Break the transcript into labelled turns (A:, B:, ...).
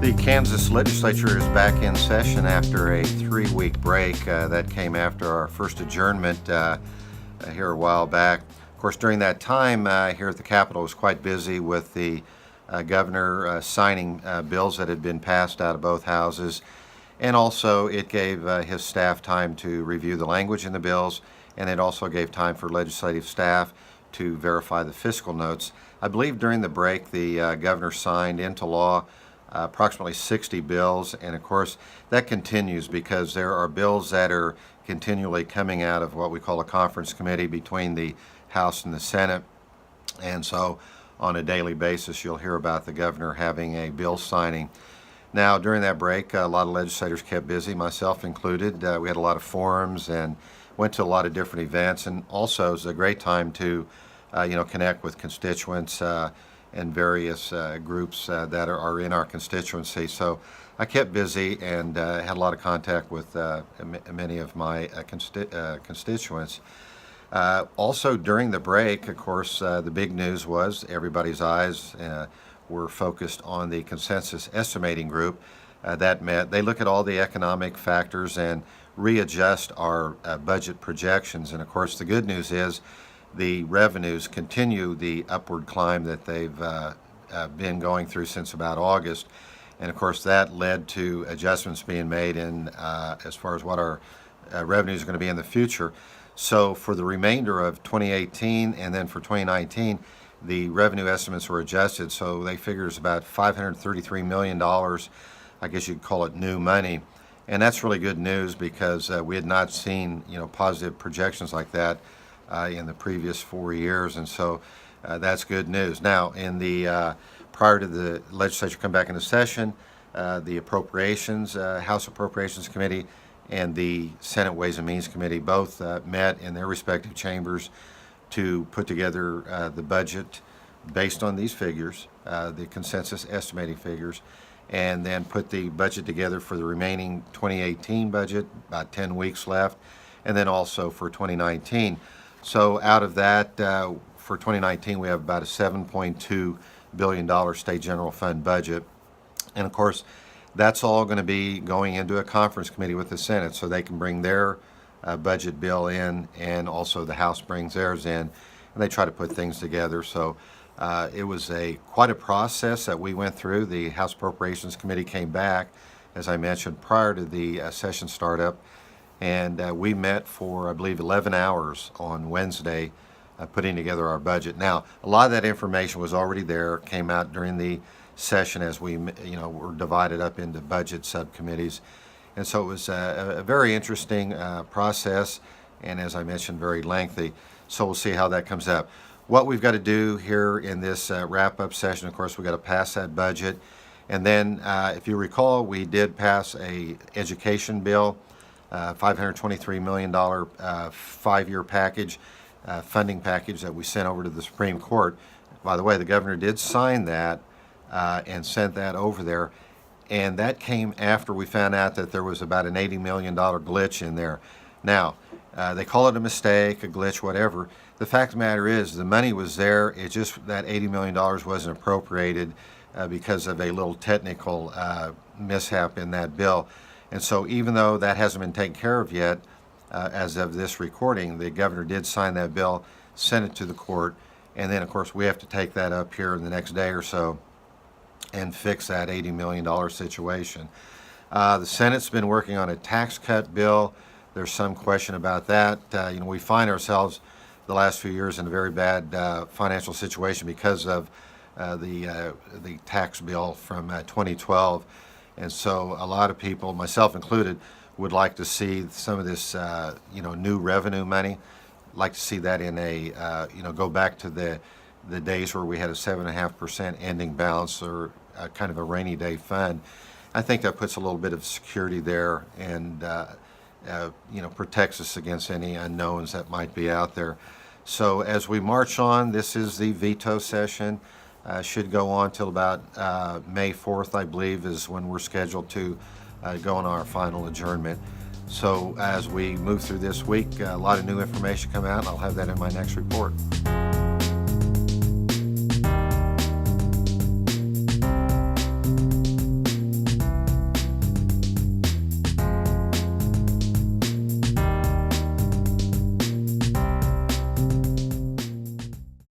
A: The Kansas legislature is back in session after a 3-week break. That came after our first adjournment here a while back. Of course, during that time here at the Capitol, was quite busy with the governor signing bills that had been passed out of both houses. And also, it gave his staff time to review the language in the bills, and it also gave time for legislative staff to verify the fiscal notes. I believe during the break, the governor signed into law approximately 60 bills, and of course that continues because there are bills that are continually coming out of what we call a conference committee between the House and the Senate, and so on a daily basis you'll hear about the governor having a bill signing. Now during that break, a lot of legislators kept busy, myself included. We had a lot of forums and went to a lot of different events, and also it was a great time to connect with constituents and various groups that are in our constituency. So I kept busy and had a lot of contact with many of my constituents. Also during the break, of course, the big news was everybody's eyes were focused on the consensus estimating group that met. They look at all the economic factors and readjust our budget projections. And of course, the good news is the revenues continue the upward climb that they've been going through since about August. And of course, that led to adjustments being made in as far as what our revenues are going to be in the future. So for the remainder of 2018 and then for 2019, the revenue estimates were adjusted. So they figure it's about $533 million. I guess you'd call it new money. And that's really good news because we had not seen positive projections like that in the previous 4 years, and so that's good news. Now, in the prior to the legislature come back into session, the Appropriations, House Appropriations Committee, and the Senate Ways and Means Committee both met in their respective chambers to put together the budget based on these figures, the consensus estimating figures, and then put the budget together for the remaining 2018 budget, about 10 weeks left, and then also for 2019. So out of that, for 2019, we have about a $7.2 billion state general fund budget. And of course, that's all going to be going into a conference committee with the Senate so they can bring their budget bill in, and also the House brings theirs in, and they try to put things together. So it was quite a process that we went through. The House Appropriations Committee came back, as I mentioned, prior to the session startup. And we met for, I believe, 11 hours on Wednesday putting together our budget. Now, a lot of that information was already there, came out during the session as we were divided up into budget subcommittees. And so it was a very interesting process, and as I mentioned, very lengthy. So we'll see how that comes up. What we've got to do here in this wrap-up session, of course, we've got to pass that budget. And then, if you recall, we did pass a education bill, $523 million 5-year package, funding package that we sent over to the Supreme Court. By the way, the governor did sign that and sent that over there, and that came after we found out that there was about an $80 million glitch in there. Now, they call it a mistake, a glitch, whatever. The fact of the matter is the money was there, it's just that $80 million wasn't appropriated because of a little technical mishap in that bill. And so even though that hasn't been taken care of yet, as of this recording, the governor did sign that bill, send it to the court, and then of course we have to take that up here in the next day or so and fix that $80 million situation. The Senate's been working on a tax cut bill. There's some question about that. We find ourselves the last few years in a very bad financial situation because of the tax bill from 2012. And so a lot of people, myself included, would like to see some of this, new revenue money. Like to see that in go back to the days where we had a 7.5% ending balance, or kind of a rainy day fund. I think that puts a little bit of security there and protects us against any unknowns that might be out there. So as we march on, this is the veto session. Should go on till about May 4th, I believe, is when we're scheduled to go on our final adjournment. So as we move through this week, a lot of new information come out, and I'll have that in my next report.